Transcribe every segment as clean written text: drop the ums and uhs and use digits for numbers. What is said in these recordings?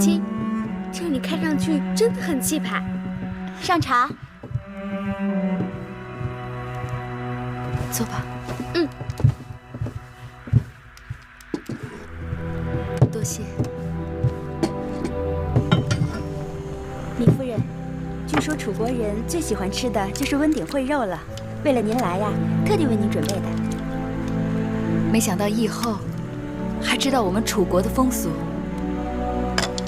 亲，这里看上去真的很气派。上茶。坐吧。嗯。多谢。米夫人，据说楚国人最喜欢吃的就是温鼎烩肉了。为了您来呀，特地为您准备的。没想到义后还知道我们楚国的风俗。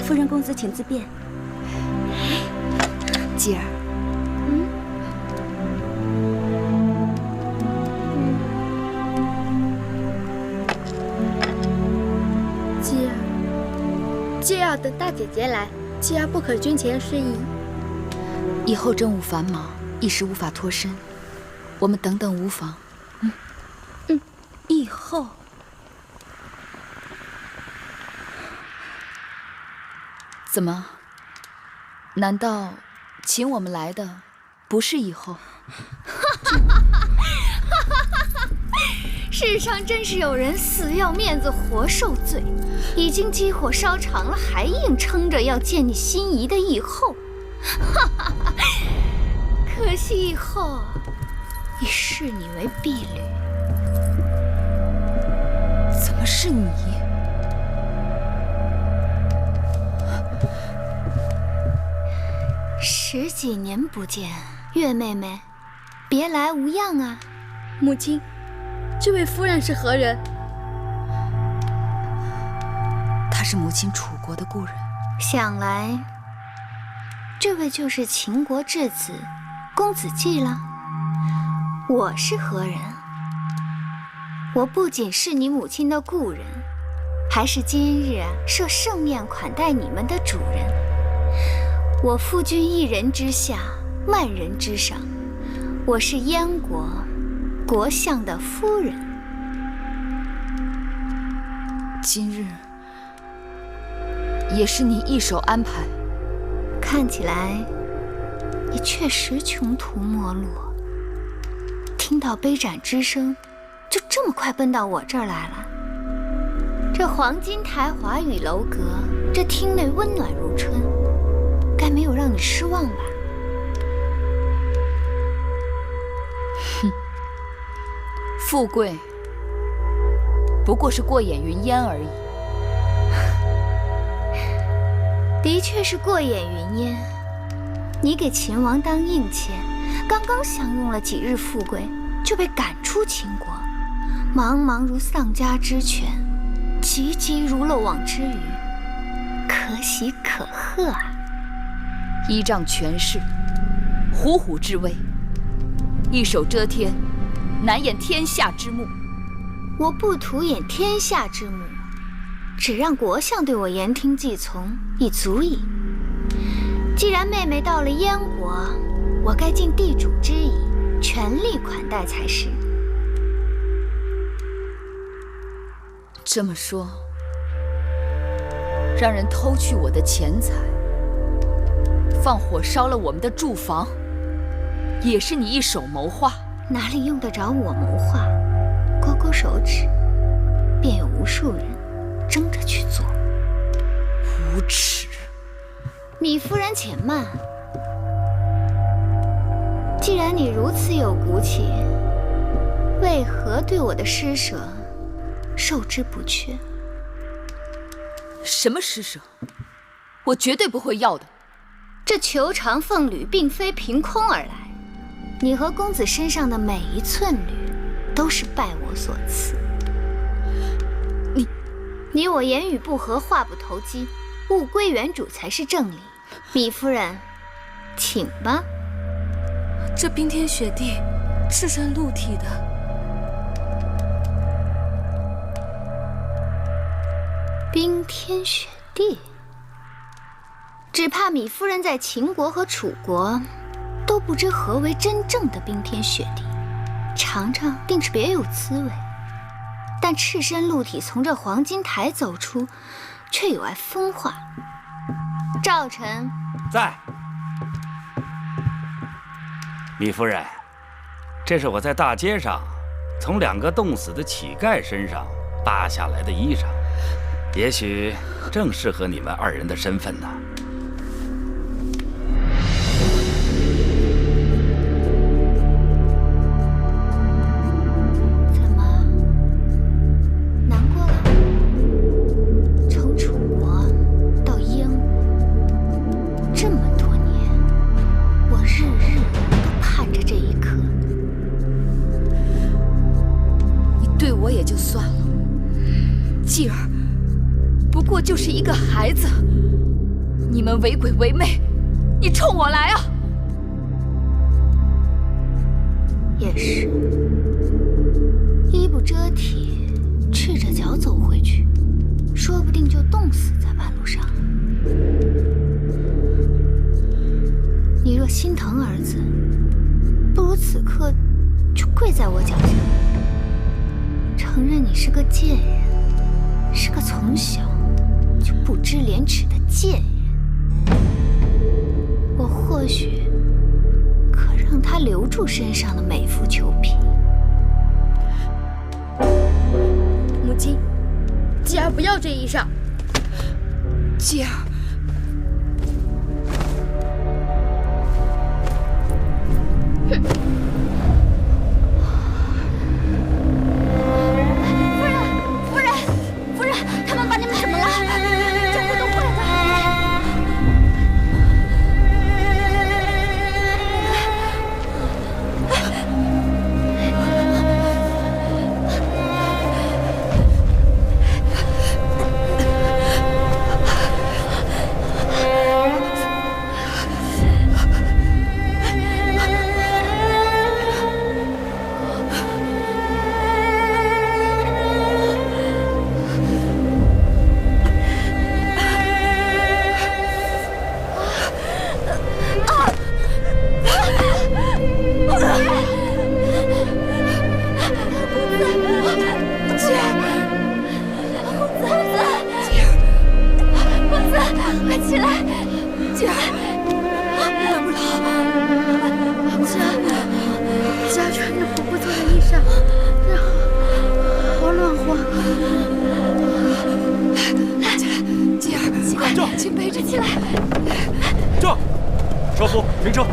夫人公子请自便。继儿。继儿要等大姐姐来，继儿不可军前失仪。以后政务繁忙，一时无法脱身，我们等等无妨。义后。怎么？难道请我们来的不是义后？世上真是有人死要面子活受罪，已经积火烧长了，还硬撑着要见你心仪的义后。可惜义后已视你为婢女。怎么是你？十几年不见，月妹妹，别来无恙啊！母亲，这位夫人是何人？她是母亲楚国的故人。想来，这位就是秦国质子公子季了。我是何人？我不仅是你母亲的故人，还是今日设盛宴款待你们的主人。我夫君一人之下，万人之上。我是燕国国相的夫人。今日也是你一手安排。看起来你确实穷途末路。听到杯盏之声，就这么快奔到我这儿来了。这黄金台华宇楼阁，这厅内温暖如春，该没有让你失望吧？哼，富贵不过是过眼云烟而已。的确是过眼云烟。你给秦王当印妾，刚刚享用了几日富贵，就被赶出秦国，茫茫如丧家之犬，急急如漏网之鱼，可喜可贺啊！依仗权势，虎虎之威，一手遮天，难掩天下之目。我不图掩天下之目，只让国相对我言听计从，已足矣。既然妹妹到了燕国，我该尽地主之谊，全力款待才是。这么说，让人偷去我的钱财，放火烧了我们的住房，也是你一手谋划？哪里用得着我谋划？勾勾手指，便有无数人争着去做。无耻！米夫人且慢。既然你如此有骨气，为何对我的施舍受之不却？什么施舍？我绝对不会要的。这裘长凤履并非凭空而来，你和公子身上的每一寸履，都是拜我所赐。你我言语不合，话不投机，物归原主才是正理。米夫人，请吧。这冰天雪地、赤身露体的，冰天雪地，只怕米夫人在秦国和楚国都不知何为真正的冰天雪地，尝尝定是别有滋味。但赤身露体从这黄金台走出，却有碍风化。赵臣在。米夫人，这是我在大街上从2个冻死的乞丐身上扒下来的衣裳，也许正适合你们二人的身份呢。怎么难过了？从楚国到燕国，这么多年，我日日都盼着这一刻。你对我也就算了，继儿不过就是一个孩子，你们为鬼为魅，你冲我来啊！也是，衣不遮体，赤着脚走回去，说不定就冻死在半路上了。你若心疼儿子，不如此刻就跪在我脚下，承认你是个贱人，是个从小就不知廉耻的贱人。我或许可让他留住身上的美妇裘皮。母亲，继儿不要这衣裳。继儿，夫人，他们把你们怎么了？这会都坏的。快起来！继儿，管不了。继儿穿着婆婆做的衣裳，然后好暖和。继儿，快这，请背着起来。这，少妇停车。快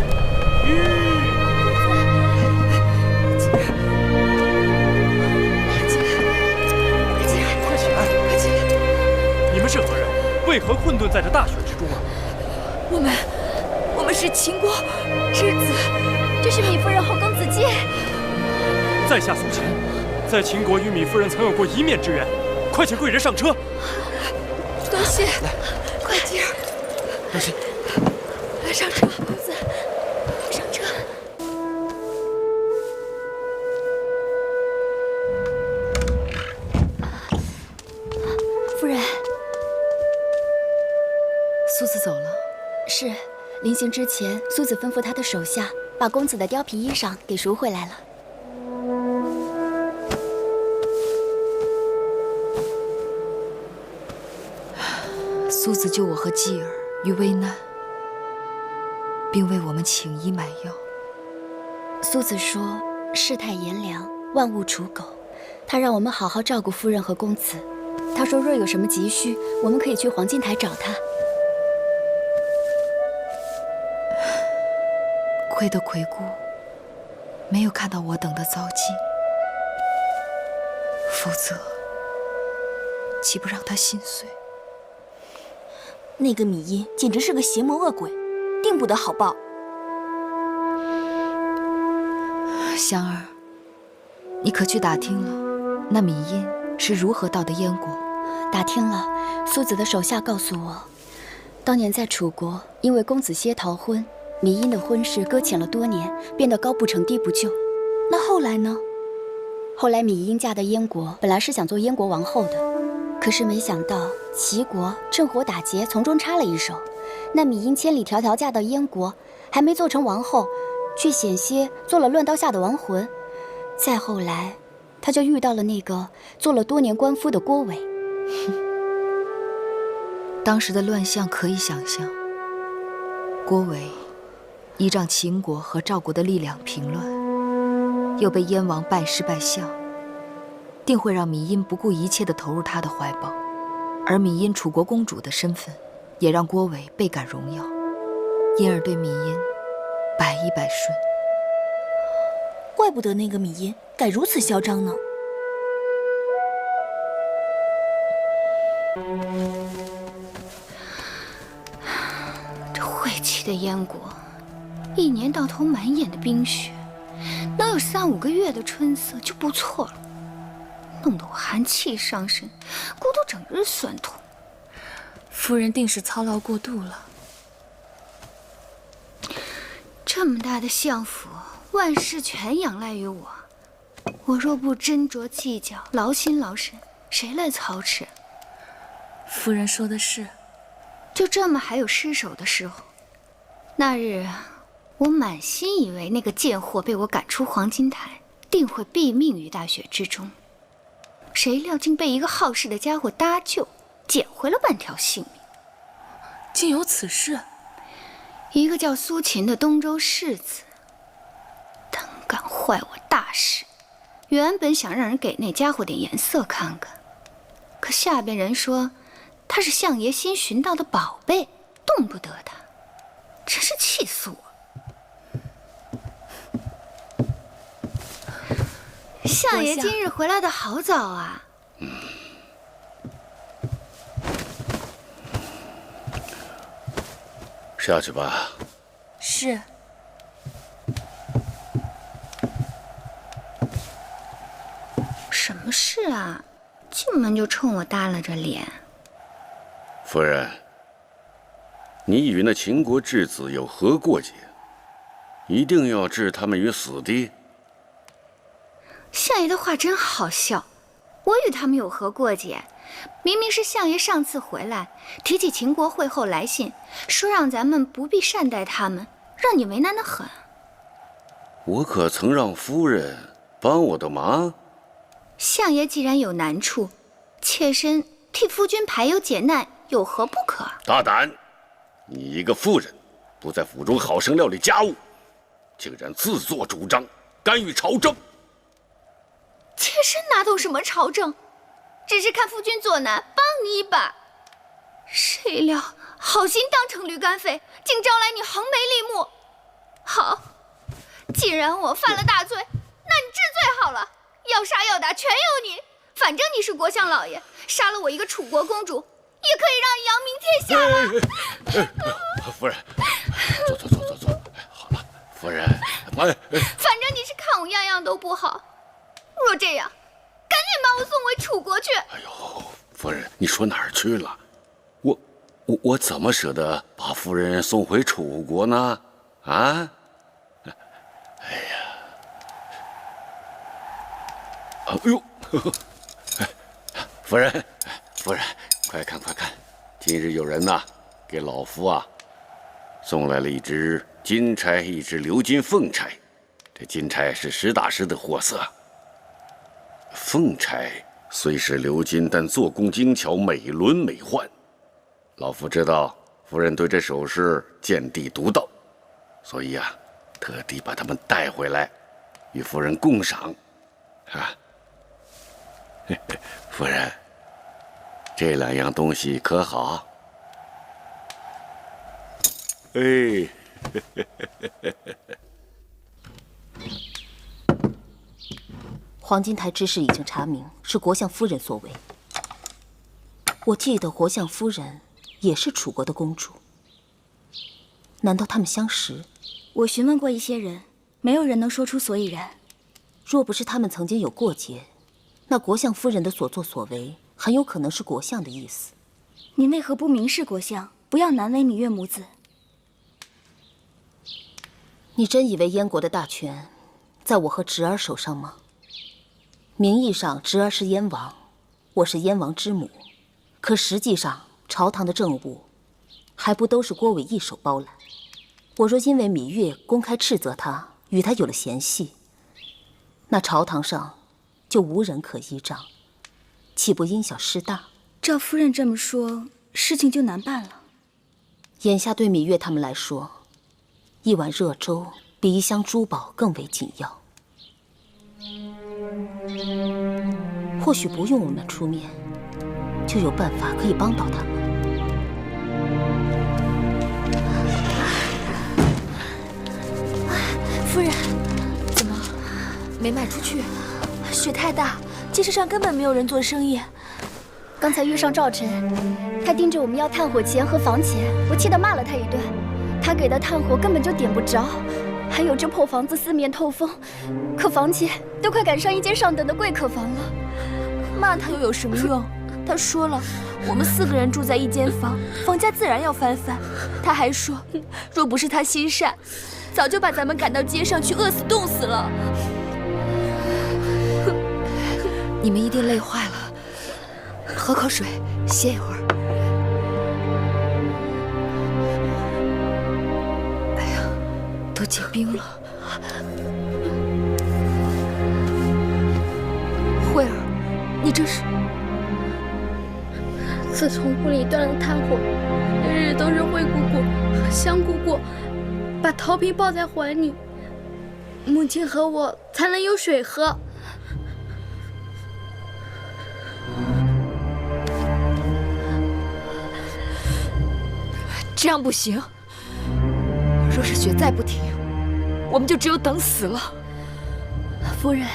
起来！快起来！你们是何人？为何困顿在这大雪之中啊？我们是秦国之子，这是糜夫人后宫子介。在下苏秦，在秦国与糜夫人曾有过一面之缘。快请贵人上车。多谢，快继儿，多谢。来上车，公子，上车。夫人，苏子走了。是临行之前，苏子吩咐他的手下把公子的貂皮衣裳给赎回来了。苏子救我和继儿于危难，并为我们请医买药。苏子说：“世态炎凉，万物刍狗。”他让我们好好照顾夫人和公子。他说，若有什么急需，我们可以去黄金台找他。亏得魁姑没有看到我等的遭际，否则岂不让他心碎？那个芈音简直是个邪魔恶鬼，定不得好报。香儿，你可去打听了，那芈音是如何到的燕国？打听了，苏子的手下告诉我，当年在楚国，因为公子歇逃婚，芈音的婚事搁浅了多年，变得高不成低不就。那后来呢？后来芈音嫁到燕国，本来是想做燕国王后的，可是没想到齐国趁火打劫，从中插了一手。那芈音千里迢迢嫁到燕国，还没做成王后，却险些做了乱刀下的亡魂。再后来，她就遇到了那个做了多年官夫的郭伟。当时的乱象可以想象，郭伟依仗秦国和赵国的力量平乱，又被燕王拜师拜相，定会让芈音不顾一切地投入他的怀抱。而米因楚国公主的身份，也让郭伟倍感荣耀，因而对米因百依百顺。怪不得那个米因敢如此嚣张呢。这晦气的燕国，一年到头满眼的冰雪，能有3、5个月的春色就不错了，弄得我寒气上身，骨头整日酸痛。夫人定是操劳过度了。这么大的相府，万事全仰赖于我。我若不斟酌计较，劳心劳神，谁来操持？夫人说的是。就这么还有失手的时候。那日，我满心以为那个贱货被我赶出黄金台，定会毙命于大雪之中。谁料竟被一个好事的家伙搭救，捡回了半条性命。竟有此事！一个叫苏秦的东周世子，胆敢坏我大事。原本想让人给那家伙点颜色看看，可下边人说他是相爷新寻到的宝贝，动不得他，真是气死我！相爷今日回来的好早啊！下去吧。是。什么事啊？进门就冲我耷拉着脸。夫人，你与那秦国质子有何过节？一定要置他们于死地？相爷的话真好笑，我与他们有何过节？明明是相爷上次回来提起秦国会后来信，说让咱们不必善待他们，让你为难得很。我可曾让夫人帮我的忙？相爷既然有难处，妾身替夫君排忧解难，有何不可？大胆！你一个妇人，不在府中好生料理家务，竟然自作主张干预朝政。妾身哪懂什么朝政，只是看夫君作难，帮你一把。谁料好心当成驴肝肺，竟招来你横眉立目。好，既然我犯了大罪，那你治罪好了，要杀要打全由你。反正你是国相老爷，杀了我一个楚国公主，也可以让你扬名天下了。夫人，坐。好了，夫人，反正你是看我样样都不好。若这样，赶紧把我送回楚国去。哎呦，夫人，你说哪儿去了？我怎么舍得把夫人送回楚国呢？啊？哎呀，哎呦，夫人，快看，今日有人呐，给老夫啊送来了一只金钗，一只鎏金凤钗。这金钗是实打实的货色。凤钗虽是鎏金，但做工精巧，美轮美奂。老夫知道夫人对这首饰见地独到，所以啊，特地把它们带回来，与夫人共赏。啊，夫人，这2样东西可好？哎，黄金台之事已经查明，是国相夫人所为。我记得国相夫人也是楚国的公主，难道他们相识？我询问过一些人，没有人能说出所以然。若不是他们曾经有过节，那国相夫人的所作所为，很有可能是国相的意思。你为何不明示国相，不要难为芈月母子？你真以为燕国的大权在我和侄儿手上吗？名义上侄儿是燕王，我是燕王之母，可实际上朝堂的政务还不都是郭伟一手包揽。我若因为芈月公开斥责他，与他有了嫌隙，那朝堂上就无人可依仗，岂不因小失大？照夫人这么说，事情就难办了。眼下对芈月他们来说，一碗热粥比一箱珠宝更为紧要。或许不用我们出面，就有办法可以帮到他们。夫人，怎么没卖出去？雪太大，街市上根本没有人做生意。刚才遇上赵晨，他盯着我们要炭火钱和房钱，我气得骂了他一顿。他给的炭火根本就点不着，还有这破房子四面透风，可房钱都快赶上一间上等的贵客房了。骂他又有什么用？他说了，我们4个人住在一间房，房价自然要翻番。他还说，若不是他心善，早就把咱们赶到街上去饿死冻死了。你们一定累坏了，喝口水，歇一会儿。哎呀，都结冰了。慧儿，你这是？自从屋里断了炭火，日日都是灰姑姑和香姑姑把陶瓶抱在怀里，母亲和我才能有水喝。这样不行，若是雪再不停，我们就只有等死了。夫人，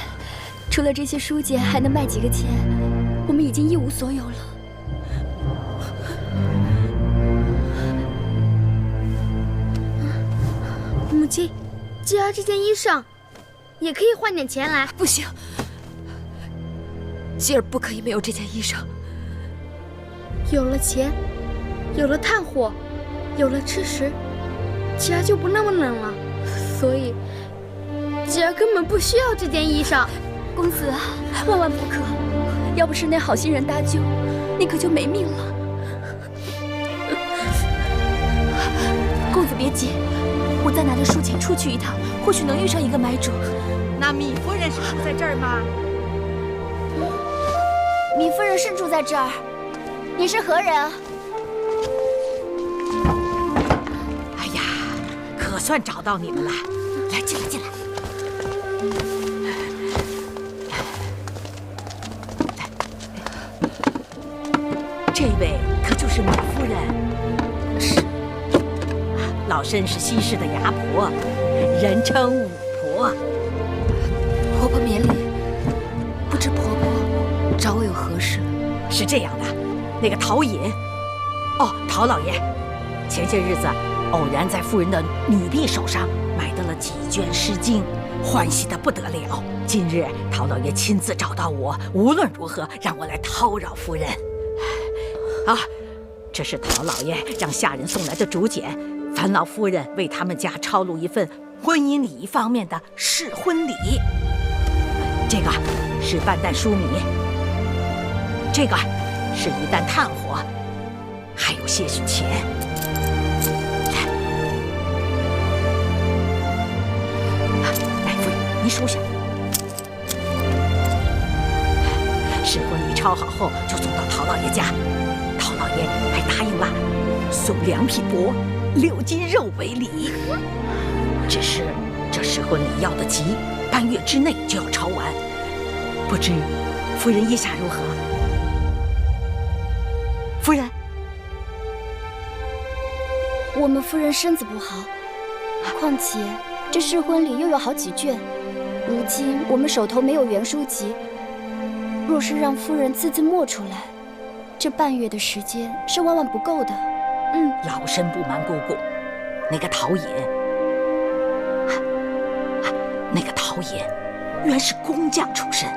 除了这些书简还能卖几个钱，我们已经一无所有了。母亲，只要这件衣裳，也可以换点钱来。不行，希儿不可以没有这件衣裳。有了钱，有了炭火，有了吃食，吉儿就不那么冷了。所以，吉儿根本不需要这件衣裳。公子啊，万万不可！要不是那好心人搭救，你可就没命了。公子别急，我再拿着书钱出去一趟，或许能遇上一个买主。那米夫人是住在这儿吗？米夫人是住在这儿。你是何人啊？哎呀，可算找到你们了！来，进来，进来。这位可就是米夫人，是老身是西市的牙婆，人称五婆。婆婆免礼，不知婆婆找我有何事？是这样的，那个陶隐，陶老爷，前些日子偶然在夫人的女婢手上买到了几卷《诗经》，欢喜得不得了。今日陶老爷亲自找到我，无论如何让我来叨扰夫人。这是陶老爷让下人送来的竹简，烦劳夫人为他们家抄录一份婚姻礼仪方面的试婚礼。这个是半担粟米，这个是一担炭火，还有些许钱。来，夫人，您收下。试婚礼抄好后就送到陶老爷家。陶老爷还答应了送2匹帛、6斤肉为礼。只是这试婚礼要得急，半月之内就要抄完。不知夫人意下如何？夫人，我们夫人身子不好，况且这试婚礼又有好几卷，如今我们手头没有原书籍，若是让夫人字字默出来，这半月的时间是万万不够的。老身不瞒姑姑，那个陶隐原是工匠出身，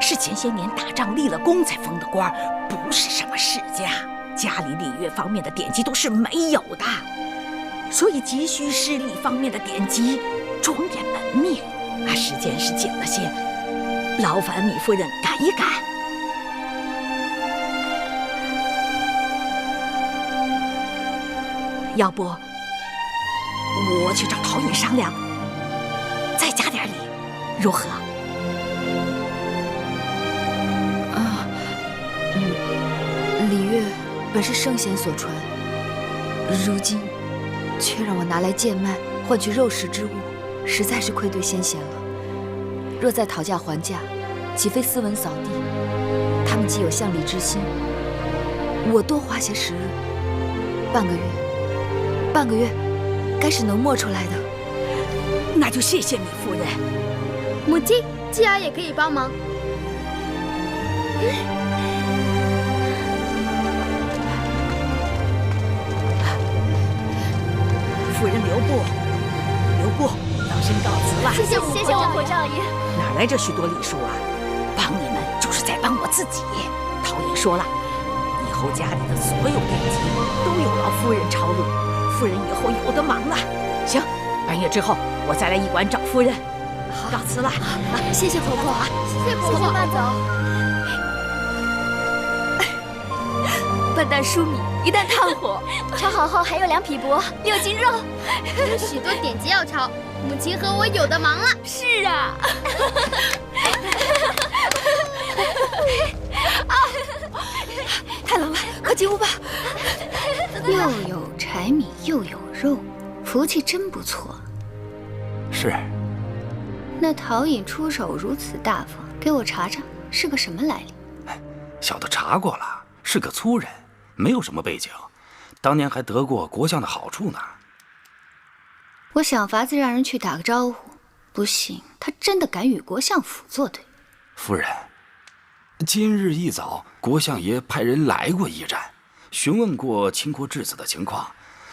是前些年打仗立了功才封的官，不是什么世家，家里礼乐方面的典籍都是没有的，所以急需诗礼方面的典籍，庄严门面。时间是紧了些，劳烦米夫人赶一赶。要不我去找陶隐商量，再加点礼，如何？礼乐本是圣贤所传，如今却让我拿来贱卖，换取肉食之物，实在是愧对先贤了。若再讨价还价，岂非斯文扫地？他们既有向礼之心，我多花些时日，半个月，该是能磨出来的。那就谢谢米夫人。母亲，继儿也可以帮忙。夫人留步，老身告辞了。谢谢王国少爷。哪来这许多礼数啊？帮你们就是在帮我自己。陶冶说了，以后家里的所有典籍都有劳夫人抄录，夫人以后有的忙了。行，半月之后我再来驿馆找夫人。告辞了。谢谢婆婆，谢谢婆婆，慢走。半担疏米，一担炭火，炒好后还有2匹帛，6斤肉，有许多典籍要抄，母亲和我有的忙了。是啊。太冷了，快进屋吧。又有柴米又有肉，福气真不错。是。那陶尹出手如此大方，给我查查是个什么来历？小的查过了，是个粗人，没有什么背景，当年还得过国相的好处呢。我想法子让人去打个招呼，不信他真的敢与国相府作对。夫人，今日一早，国相爷派人来过驿站，询问过秦国质子的情况，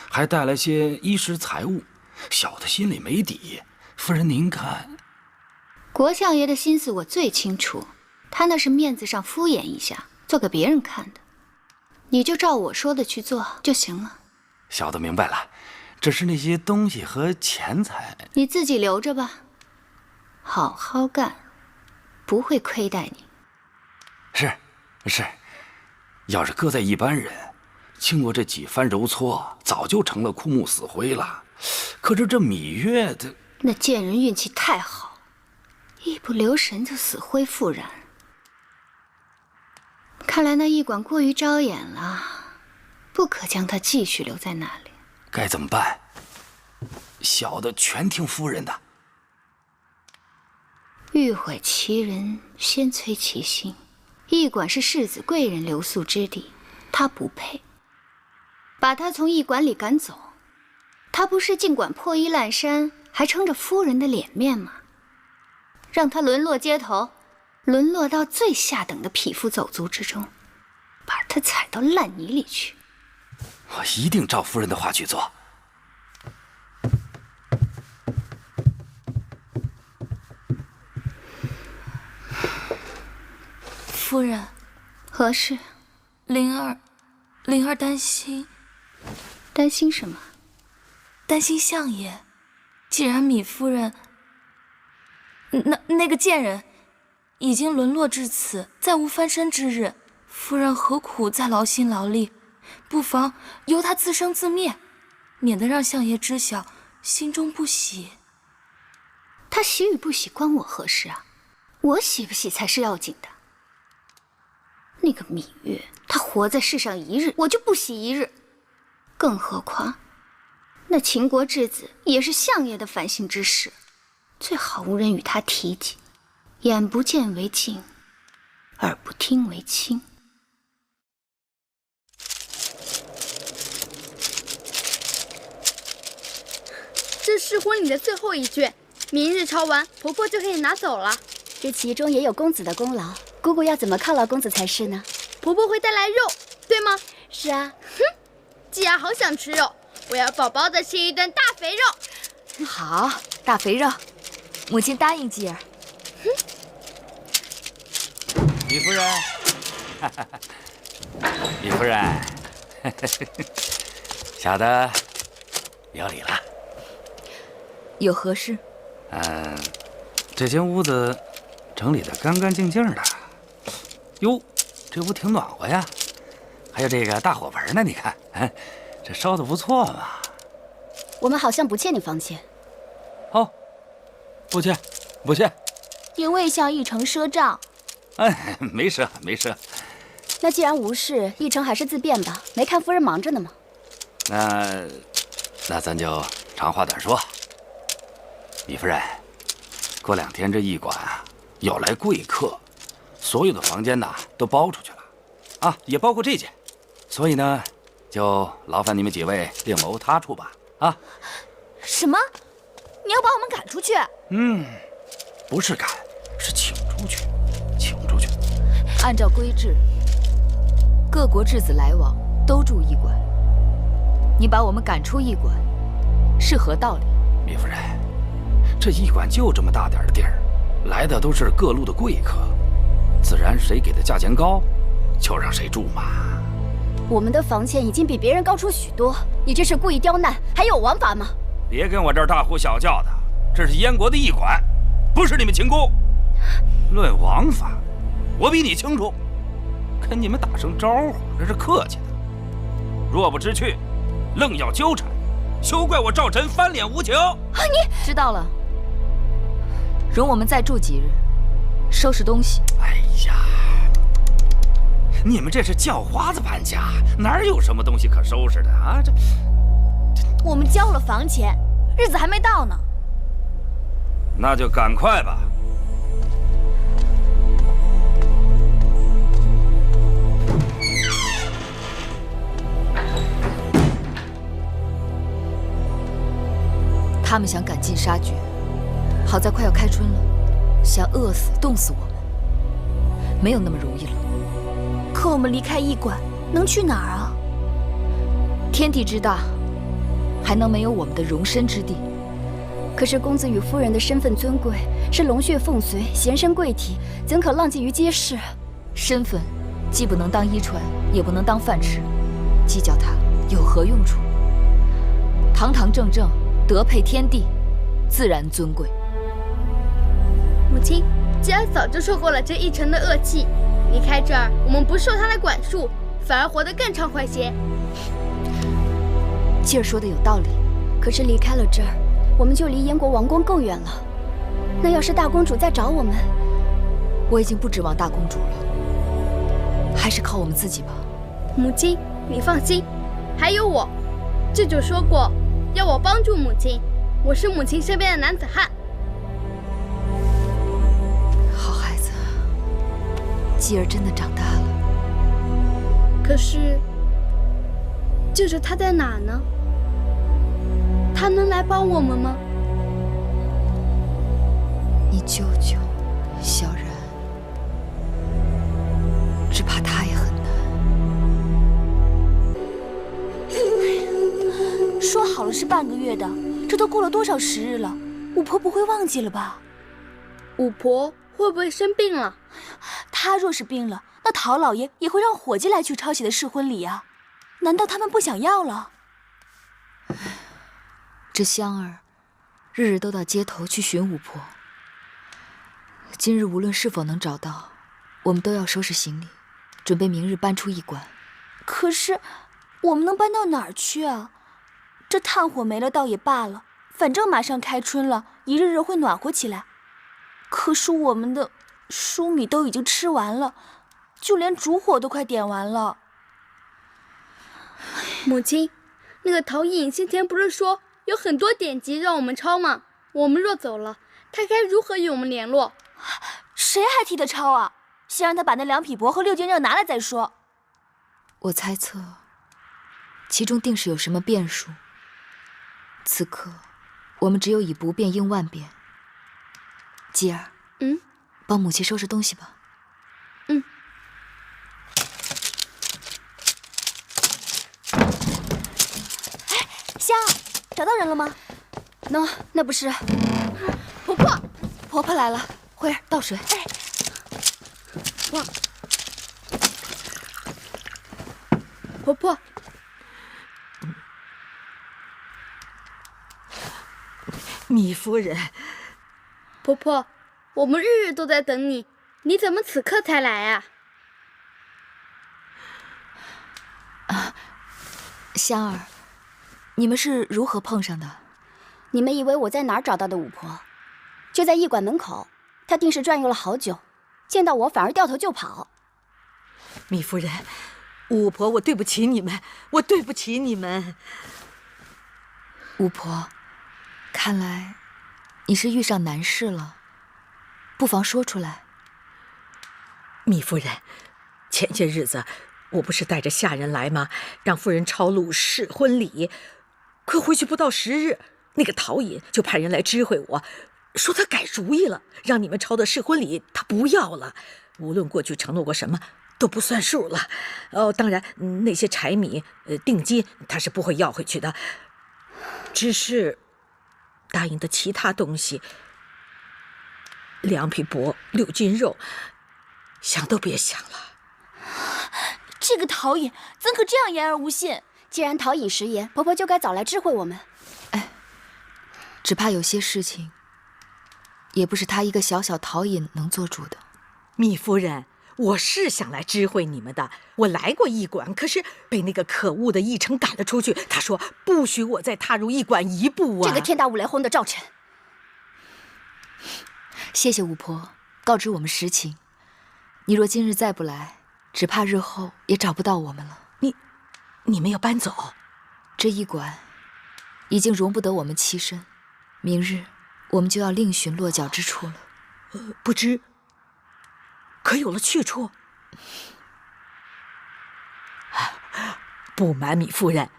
还带来些衣食财物，小的心里没底。夫人您看，国相爷的心思我最清楚，他那是面子上敷衍一下，做给别人看的。你就照我说的去做就行了。小的明白了，只是那些东西和钱财，你自己留着吧，好好干，不会亏待你。是，要是搁在一般人，经过这几番揉搓，早就成了枯木死灰了。可是这芈月的那贱人运气太好，一不留神就死灰复燃。看来那驿馆过于招眼了，不可将他继续留在那里。该怎么办？小的全听夫人的。欲毁其人，先摧其心。驿馆是世子贵人留宿之地，他不配。把他从驿馆里赶走，他不是尽管破衣烂衫，还撑着夫人的脸面吗？让他沦落街头，沦落到最下等的匹夫走卒之中，把他踩到烂泥里去。我一定照夫人的话去做。夫人，何事？灵儿担心。担心什么？担心相爷。既然芈夫人，那个贱人已经沦落至此，再无翻身之日，夫人何苦再劳心劳力？不妨由她自生自灭，免得让相爷知晓，心中不喜。他喜与不喜关我何事啊？我喜不喜才是要紧的。那个芈月，她活在世上一日，我就不喜一日。更何况，那秦国质子也是相爷的烦心之事，最好无人与他提及。眼不见为净，耳不听为清。这是婚礼的最后一卷，明日抄完，婆婆就可以拿走了。这其中也有公子的功劳，姑姑要怎么犒劳公子才是呢？婆婆会带来肉，对吗？是啊。哼，继儿好想吃肉，我要饱饱的吃一顿大肥肉。好，大肥肉，母亲答应继儿。李夫人，李夫人，小的有礼了。有何事？这间屋子整理得干干净净的。哟，这屋挺暖和呀，还有这个大火盆呢，你看，这烧得不错嘛。我们好像不欠你房钱。哦，不欠，不欠。因未向议程赊账。没赊，没赊。那既然无事，议程还是自便吧。没看夫人忙着呢吗？那咱就长话短说。李夫人，过2天这驿馆啊要来贵客，所有的房间呐都包出去了，啊，也包括这间。所以呢，就劳烦你们几位另谋他处吧。啊？什么？你要把我们赶出去？不是赶，是请出去，请出去。按照规制，各国质子来往都驻驿馆。你把我们赶出驿馆，是何道理？糜夫人，这驿馆就这么大点的地儿，来的都是各路的贵客，自然谁给的价钱高，就让谁住嘛。我们的房钱已经比别人高出许多，你这是故意刁难，还有王法吗？别跟我这儿大呼小叫的，这是燕国的驿馆，不是你们秦宫。论王法，我比你清楚，跟你们打声招呼那是客气的，若不知趣，愣要纠缠，休怪我赵臣翻脸无情。你知道了，容我们再住几日，收拾东西。哎呀，你们这是叫花子搬家，哪有什么东西可收拾的啊？我们交了房钱，日子还没到呢。那就赶快吧。他们想赶尽杀绝，好在快要开春了，想饿死、冻死我们，没有那么容易了。可我们离开驿馆，能去哪儿啊？天地之大，还能没有我们的容身之地？可是公子与夫人的身份尊贵，是龙血凤髓，贤身贵体，怎可浪迹于街市？身份既不能当衣穿，也不能当饭吃，计较它有何用处？堂堂正正，德配天地，自然尊贵。母亲，吉儿早就受过了这一城的恶气，离开这儿，我们不受他的管束，反而活得更畅快些。继儿说的有道理，可是离开了这儿，我们就离燕国王宫更远了。那要是大公主再找我们，我已经不指望大公主了，还是靠我们自己吧。母亲，你放心，还有我。舅舅说过，要我帮助母亲，我是母亲身边的男子汉。好孩子，继儿真的长大了。可是，舅舅他在哪呢？他能来帮我们吗？你舅舅，小然，只怕他也很难。说好了是半个月的，这都过了多少时日了？五婆不会忘记了吧？五婆会不会生病了？她若是病了，那陶老爷也会让伙计来去抄写的试婚礼啊。难道他们不想要了？这香儿，日日都到街头去寻五婆。今日无论是否能找到，我们都要收拾行李，准备明日搬出驿馆。可是，我们能搬到哪儿去啊？这炭火没了倒也罢了，反正马上开春了，一日日会暖和起来。可是我们的黍米都已经吃完了，就连烛火都快点完了。母亲，那个陶艺先前不是说有很多典籍让我们抄吗？我们若走了，他该如何与我们联络？谁还替他抄啊？先让他把那两匹帛和6件热拿来再说。我猜测，其中定是有什么变数。此刻，我们只有以不变应万变。继儿，帮母亲收拾东西吧。香，找到人了吗？那不是婆婆，婆婆来了。辉儿，倒水。哇，婆婆，糜夫人，婆婆，我们日日都在等你，你怎么此刻才来啊？香儿，你们是如何碰上的？你们以为我在哪儿找到的五婆？就在驿馆门口，她定是转悠了好久，见到我反而掉头就跑。糜夫人，五婆，我对不起你们，我对不起你们。五婆，看来你是遇上难事了，不妨说出来。糜夫人，前些日子我不是带着下人来吗？让夫人抄录试婚礼。可回去不到10日，那个陶尹就派人来知会我，说他改主意了，让你们抄的试婚礼他不要了。无论过去承诺过什么，都不算数了。当然那些柴米、定金他是不会要回去的，只是答应的其他东西，2匹帛、6斤肉，想都别想了。这个陶尹怎可这样言而无信？既然陶尹食言，婆婆就该早来知会我们。哎，只怕有些事情，也不是她一个小小陶尹能做主的。密夫人，我是想来知会你们的。我来过驿馆，可是被那个可恶的驿丞赶了出去。他说不许我再踏入驿馆一步啊！这个天大无雷轰的赵臣，谢谢巫婆告知我们实情。你若今日再不来，只怕日后也找不到我们了。你们要搬走？这驿馆已经容不得我们栖身，明日我们就要另寻落脚之处了。不知可有了去处？不瞒米夫人，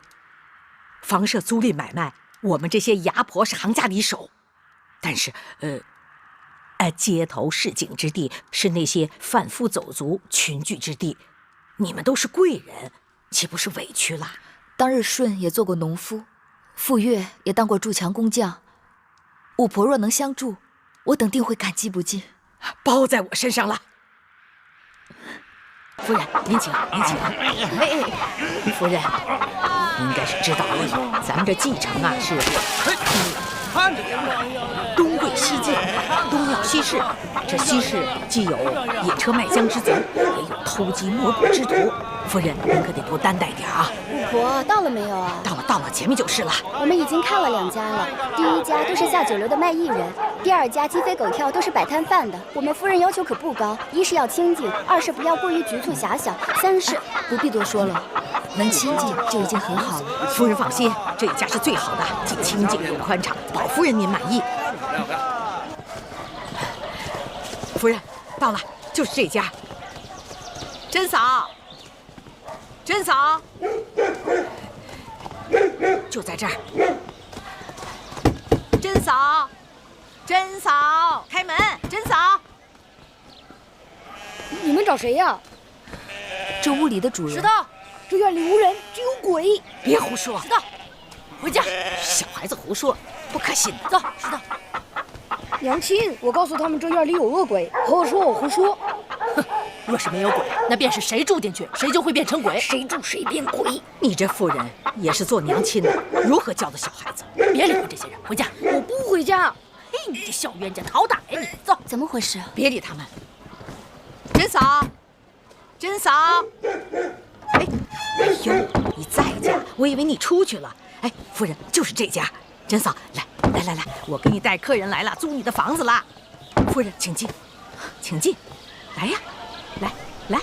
房舍租赁买卖，我们这些牙婆是行家里手，但是街头市井之地是那些贩夫走卒群聚之地，你们都是贵人，岂不是委屈了？当日舜也做过农夫，傅说也当过筑墙工匠。巫婆若能相助，我等定会感激不尽。包在我身上了。夫人，您请，您请。夫人，应该是知道了，咱们这继承啊是东贵西进，东要西市。这西市既有引车卖浆之贼，也有偷鸡摸狗之徒。夫人，您可得多担待点啊！巫婆到了没有啊？到了，前面就是了。我们已经看了2家了，第1家都是下酒楼的卖艺人，第2家鸡飞狗跳都是摆摊贩的。我们夫人要求可不高，一是要清静，2是不要过于局促狭小，3是不必多说了，能清静就已经很好了。夫人放心，这一家是最好的，既清静又宽敞，保夫人您满意。夫人，到了，就是这家。甄嫂，甄嫂，就在这儿。甄嫂，甄嫂，开门！甄嫂，你们找谁呀？这屋里的主人。石头，这院里无人，只有鬼。别胡说！石头，回家。小孩子胡说，不可信。走，石头。娘亲，我告诉他们这院里有恶鬼，婆婆说我胡说。哼，若是没有鬼，那便是谁住进去，谁就会变成鬼。谁住谁变鬼。你这妇人也是做娘亲的，如何教的小孩子？别理会这些人，回家。我不回家。嘿，你这小冤家，讨打呀你！走，怎么回事？别理他们。甄嫂，甄嫂，哎呦，你在家？我以为你出去了。哎，夫人，就是这家。甄嫂，来，我给你带客人来了，租你的房子啦。夫人，请进，请进，来呀，来，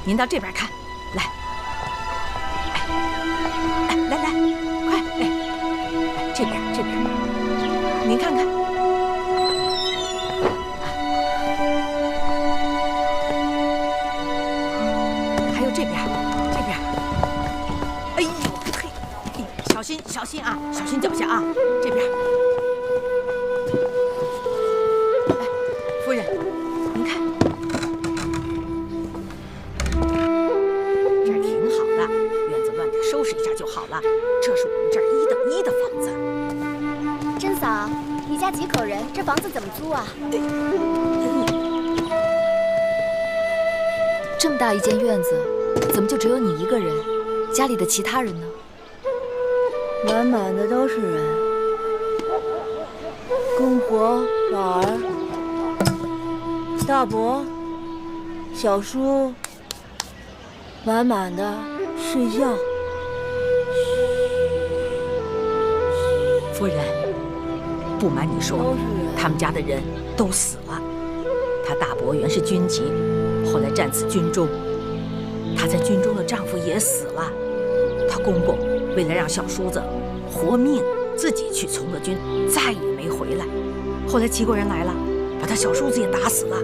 您到这边看，来，来，快，这边，您看看。还有这边，哎呦嘿，小心啊，小心脚下啊，这边。哎，夫人，您看，这儿挺好的，院子乱点收拾一下就好了。这是我们这儿1等1的房子。甄嫂，你家几口人？这房子怎么租啊？这么大一间院子，怎么就只有你一个人？家里的其他人呢？满满的都是人，公婆、老儿、大伯、小叔，满满的睡觉。夫人，不瞒你说，他们家的人都死了。他大伯原是军籍，后来战死军中，他在军中的丈夫也死了。他公公为了让小叔子活命，自己去从了军，再也没回来。后来齐国人来了，把他小叔子也打死了。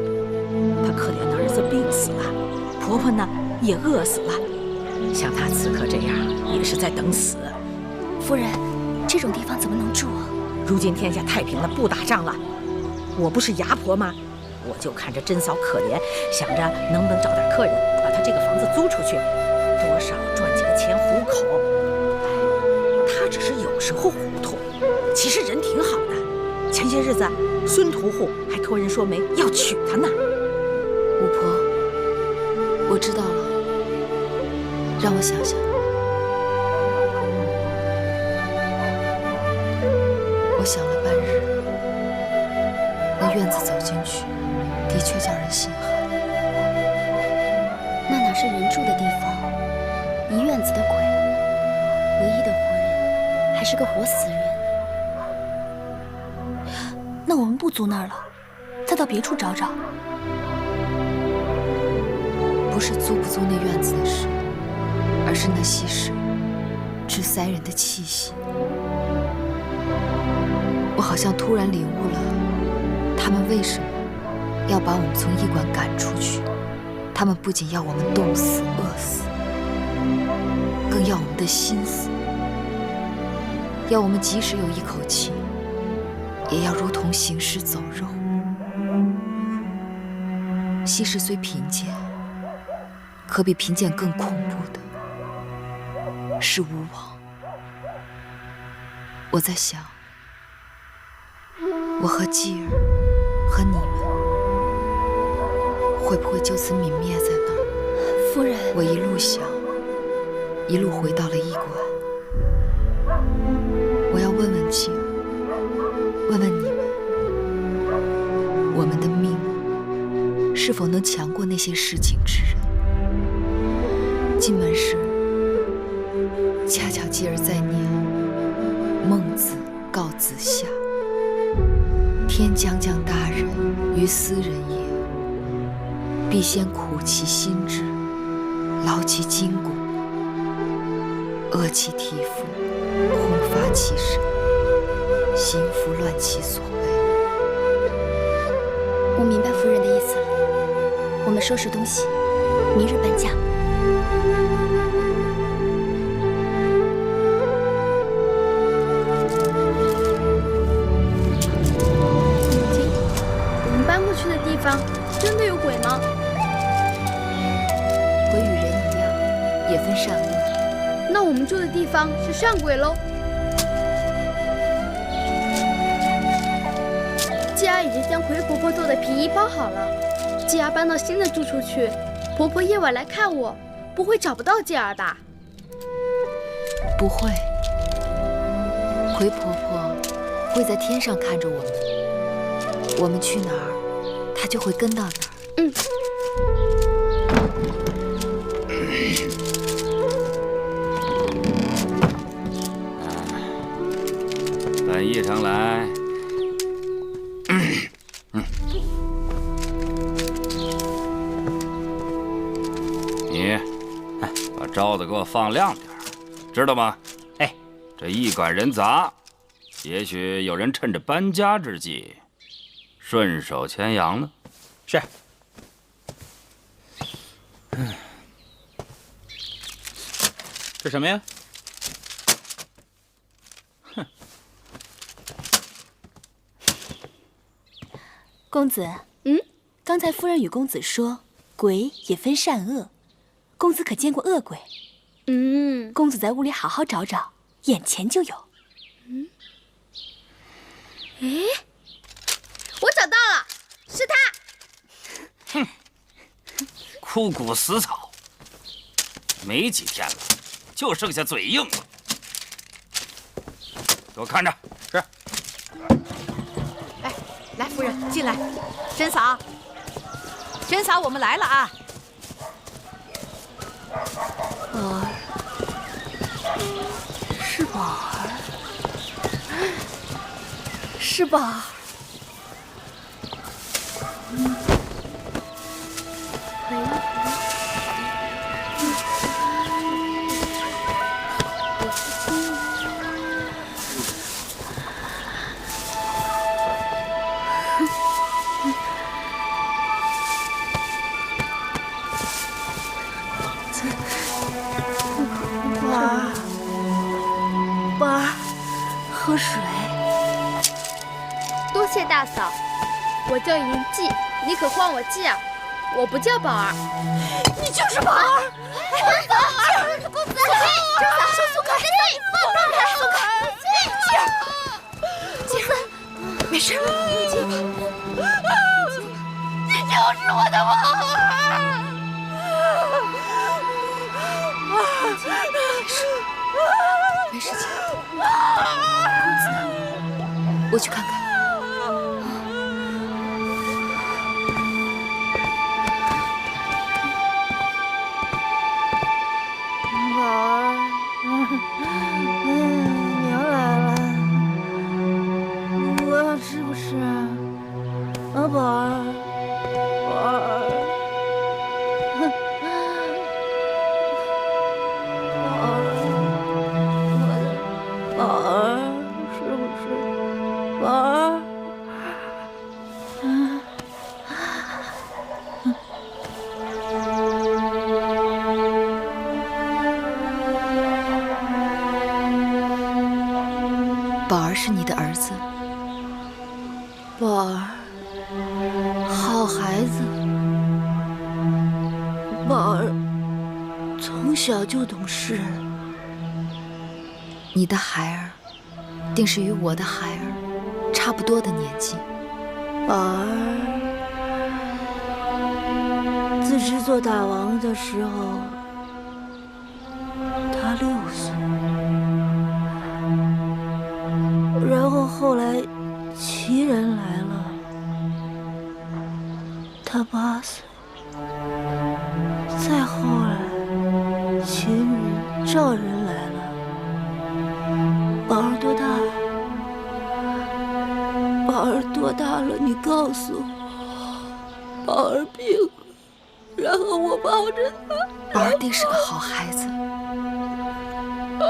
他可怜的儿子病死了，婆婆呢也饿死了，像她此刻这样也是在等死。夫人，这种地方怎么能住啊？如今天下太平了，不打仗了，我不是牙婆吗？我就看着珍嫂可怜，想着能不能找点客人把她这个房子租出去，多少赚几个钱糊口。她只是有时候糊涂，其实人挺好的。前些日子孙屠户还托人说媒要娶她呢。巫婆，我知道了，让我想想。我想了半日，那院子走进去，的确叫人心寒。那哪是人住的地方？一院子的鬼，唯一的活人还是个活死人。那我们不租那儿了，再到别处找找。不是租不租那院子的事，而是那些事直塞人的气息。我好像突然领悟了，他们为什么要把我们从驿馆赶出去。他们不仅要我们冻死、饿死，更要我们的心死，要我们即使有一口气，也要如同行尸走肉。西市虽贫贱，可比贫贱更恐怖的是无王。我在想，我和继儿和你们会不会就此泯灭在那儿？夫人，我一路想，一路回到了驿馆。我要问问继儿，问问你们，我们的命是否能强过那些市井之人？进门时，恰巧继儿在念孟子告子夏。天将降大任于斯人也，必先苦其心志，劳其筋骨，饿其体肤，空乏其身，行拂乱其所为。我明白夫人的意思了，我们收拾东西，明日搬家。搬过去的地方真的有鬼吗？鬼与人一样，也分善恶。那我们住的地方是善鬼喽？季儿已经将葵婆婆做的皮衣包好了，季儿搬到新的住处去。婆婆夜晚来看我，不会找不到季儿吧？不会，葵婆婆会在天上看着我们，我们去哪儿，她就会跟到哪儿。嗯。本驿丞来。你把招子给我放亮点，知道吗？哎，这驿馆人杂，也许有人趁着搬家之际顺手牵羊呢。是。这什么呀？哼！公子，刚才夫人与公子说，鬼也分善恶，公子可见过恶鬼？公子在屋里好好找找，眼前就有。哎，我找到了，是他！哼，枯骨死草，没几天了，就剩下嘴硬了。给我看着。是。哎，来，夫人进来。珍嫂，珍嫂，我们来了啊！宝儿，是宝儿，是宝儿。宝儿，喝水。多谢大嫂，我叫银记，你可唤我记啊，我不叫宝儿。你就是宝儿！公子，这咋说松开？松开！姐，没事，你就是我的宝儿！没事情。公子，我去看看。宝儿，娘来了，我是不是？啊，宝儿，宝儿，宝儿，我的宝儿，是不是？宝儿，宝儿是你的儿子，宝儿，好孩子。宝儿从小就懂事。你的孩儿，定是与我的孩儿差不多的年纪。宝儿自知做大王的时候，他6岁，然后后来齐人来了，他8岁，再后来秦人、赵人来了，宝儿多大？宝儿多大了？你告诉我。宝儿病了，然后我抱着他。宝儿定是个好孩子。然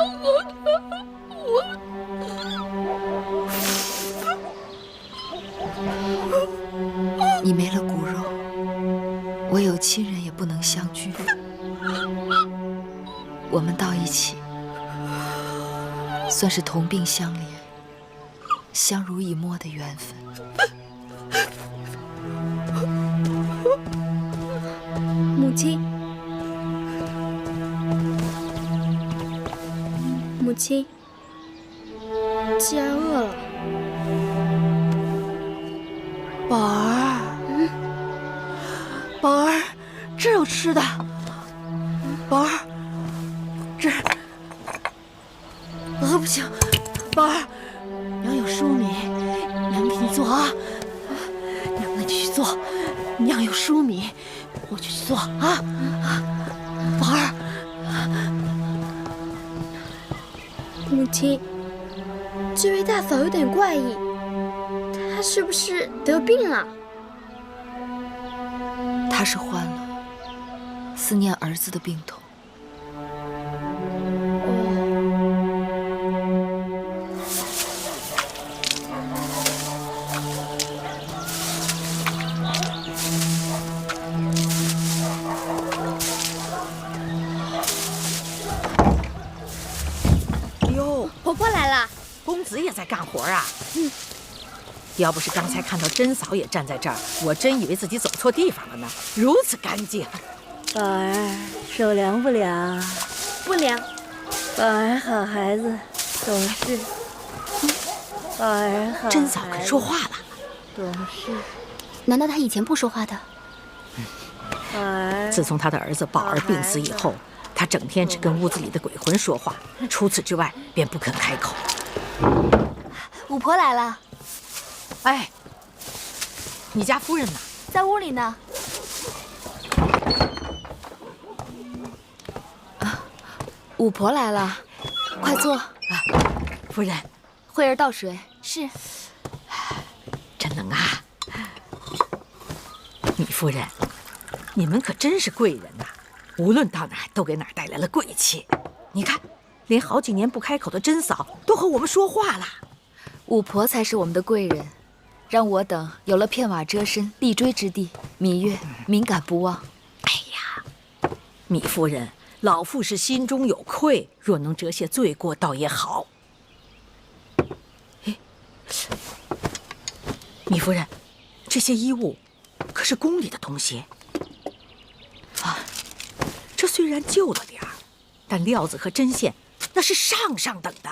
后你没了骨肉，唯有亲人也不能相聚。我们到一起，算是同病相怜、相濡以沫的缘分。母亲，母亲，既然饿了，宝儿，宝儿，这儿有吃的。宝儿，这儿，不行，宝儿，娘有粟米，娘给你做啊。娘，那你去做。娘有粟米，我去做啊。宝儿，母亲，这位大嫂有点怪异，她是不是得病了？他是患了思念儿子的病痛。哟，婆婆来了。公子也在干活啊。要不是刚才看到甄嫂也站在这儿，我真以为自己走错地方了呢。如此干净。宝儿，手凉不凉？不凉。宝儿好孩子，懂事。宝儿好。甄嫂肯说话了。懂事。难道他以前不说话的？宝儿。自从他的儿子宝儿病死以后，他整天只跟屋子里的鬼魂说话，除此之外便不肯开口。五婆来了。哎，你家夫人呢？在屋里呢。五婆来了，快坐。夫人，慧儿倒水。是。真能啊！米夫人，你们可真是贵人呐！无论到哪儿都给哪儿带来了贵气。你看，连好几年不开口的甄嫂都和我们说话了。五婆才是我们的贵人，让我等有了片瓦遮身、立锥之地，芈月敏感不忘。哎呀，米夫人，老妇是心中有愧，若能折些罪过，倒也好。米夫人，这些衣物可是宫里的东西啊。这虽然旧了点儿，但料子和针线那是上等的。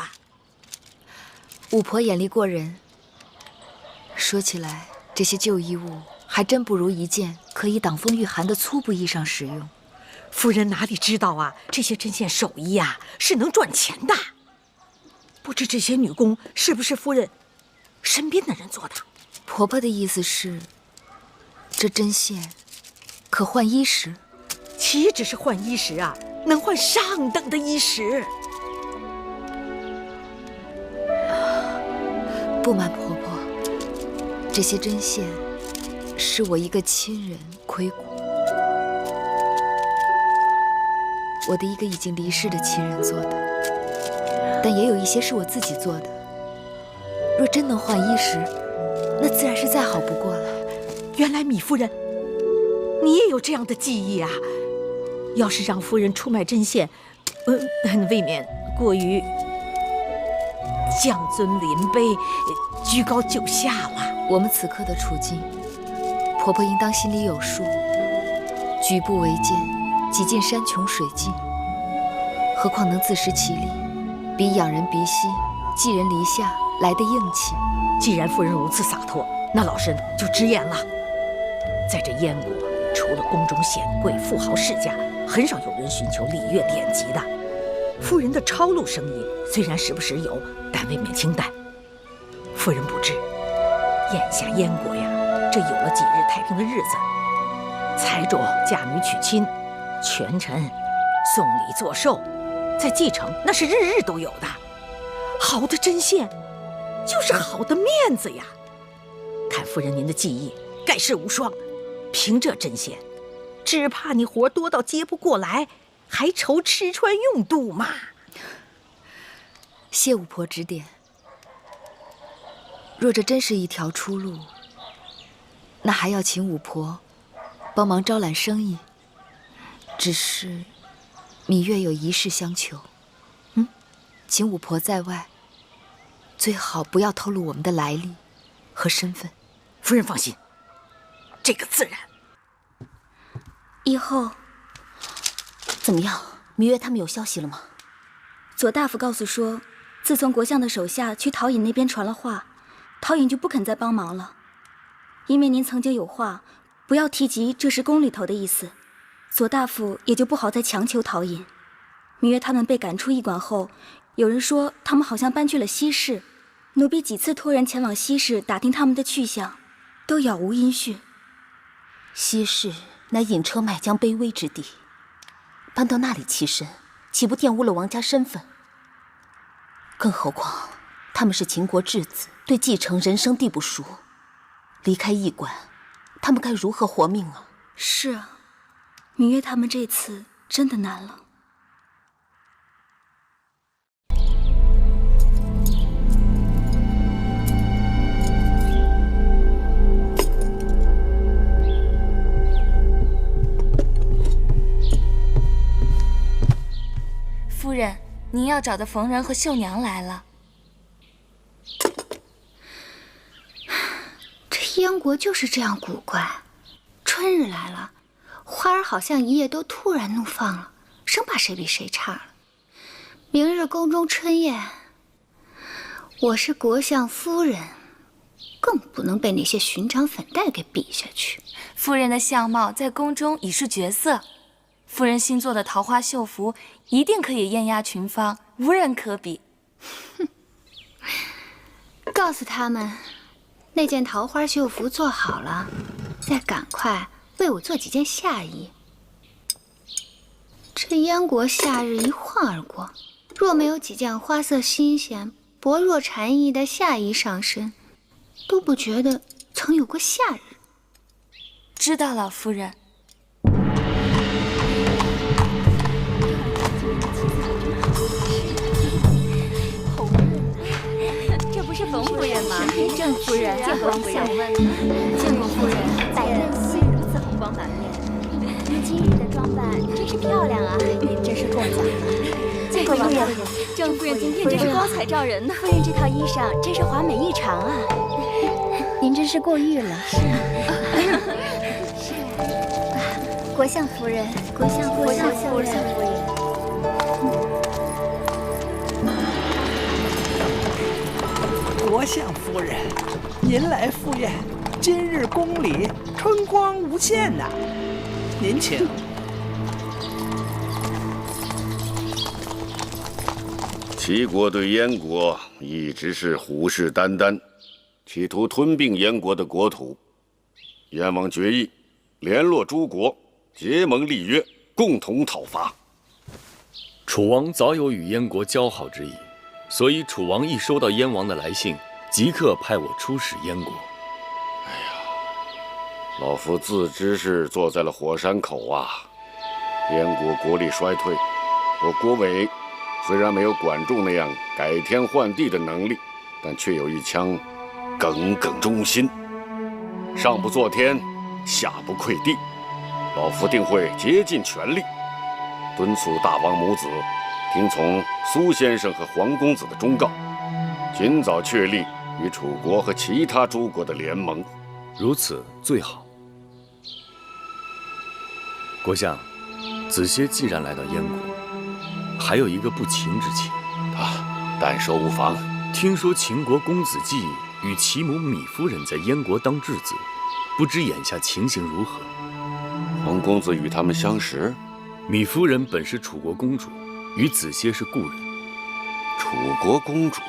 五婆眼力过人。说起来，这些旧衣物还真不如一件可以挡风御寒的粗布衣裳实用。夫人哪里知道啊，这些针线手艺啊是能赚钱的。不知这些女工是不是夫人身边的人做的？婆婆的意思是，这针线可换衣食？岂止是换衣食啊，能换上等的衣食。不瞒婆婆，这些针线是我一个亲人亏骨，我的一个已经离世的亲人做的，但也有一些是我自己做的。若真能换衣食，那自然是再好不过了。原来米夫人，你也有这样的技艺啊！要是让夫人出卖针线，未免过于降尊临卑、居高就下了。我们此刻的处境，婆婆应当心里有数。举步维艰，几近山穷水尽，何况能自食其力，比养人鼻息、寄人篱下来的硬气。既然夫人如此洒脱，那老身就直言了。在这燕国，除了宫中显贵、富豪世家，很少有人寻求礼乐典籍的。夫人的抄录生意虽然时不时有，但未免清淡。夫人不知，眼下燕国呀，这有了几日太平的日子，财主嫁女娶亲，权臣送礼作寿，在继承那是日日都有的。好的针线，就是好的面子呀。看夫人您的技艺，盖世无双。凭这针线，只怕你活多到接不过来，还愁吃穿用度嘛。谢五婆指点。若这真是一条出路，那还要请五婆帮忙招揽生意。只是芈月有一事相求，请五婆在外，最好不要透露我们的来历和身份。夫人放心，这个自然。以后怎么样？芈月他们有消息了吗？左大夫告诉说，自从国相的手下去陶尹那边传了话，陶尹就不肯再帮忙了。因为您曾经有话，不要提及这是宫里头的意思，左大夫也就不好再强求陶尹。芈月他们被赶出驿馆后，有人说他们好像搬去了西市，奴婢几次托人前往西市打听他们的去向，都杳无音讯。西市乃引车买浆卑微之地，搬到那里栖身，岂不玷污了王家身份？更何况他们是秦国质子，对继承人生地不熟，离开驿馆，他们该如何活命啊？是啊，芈月他们这次真的难了。夫人，您要找的冯人和绣娘来了。这燕国就是这样古怪，春日来了，花儿好像一夜都突然怒放了，生怕谁比谁差了。明日宫中春宴，我是国相夫人，更不能被那些寻常粉黛给比下去。夫人的相貌在宫中已是绝色，夫人新做的桃花绣服一定可以艳压群芳，无人可比。哼，告诉他们，那件桃花绣服做好了，再赶快为我做几件夏衣。这燕国夏日一晃而过，若没有几件花色新鲜、薄若蝉翼的夏衣上身，都不觉得曾有过夏日。知道了，夫人。这不是冯夫人吗？郑夫人，见过夫人，见过夫人。百嫩兮如此红光满面，您今日的装扮真是漂亮啊！您真是过奖了。见过王夫人。郑夫人今天真是光彩照人呢。夫人这套衣裳真是华美异常啊！您真是过誉了。是啊。国相夫人，国相夫人。国相夫人，您来赴宴，今日宫里春光无限呐。您请。齐国对燕国一直是虎视眈眈，企图吞并燕国的国土。燕王决议联络诸国，结盟立约，共同讨伐。楚王早有与燕国交好之意，所以楚王一收到燕王的来信，即刻派我出使燕国。哎呀，老夫自知是坐在了火山口啊！燕国国力衰退，我国委虽然没有管仲那样改天换地的能力，但却有一腔耿耿忠心，上不做天，下不愧地。老夫定会竭尽全力，敦促大王母子听从苏先生和黄公子的忠告，尽早确立与楚国和其他诸国的联盟。如此最好。国相，子歇既然来到燕国，还有一个不情之请啊，但说无妨。听说秦国公子季与其母芈夫人在燕国当质子，不知眼下情形如何？黄公子与他们相识？芈夫人本是楚国公主，与子歇是故人。楚国公主？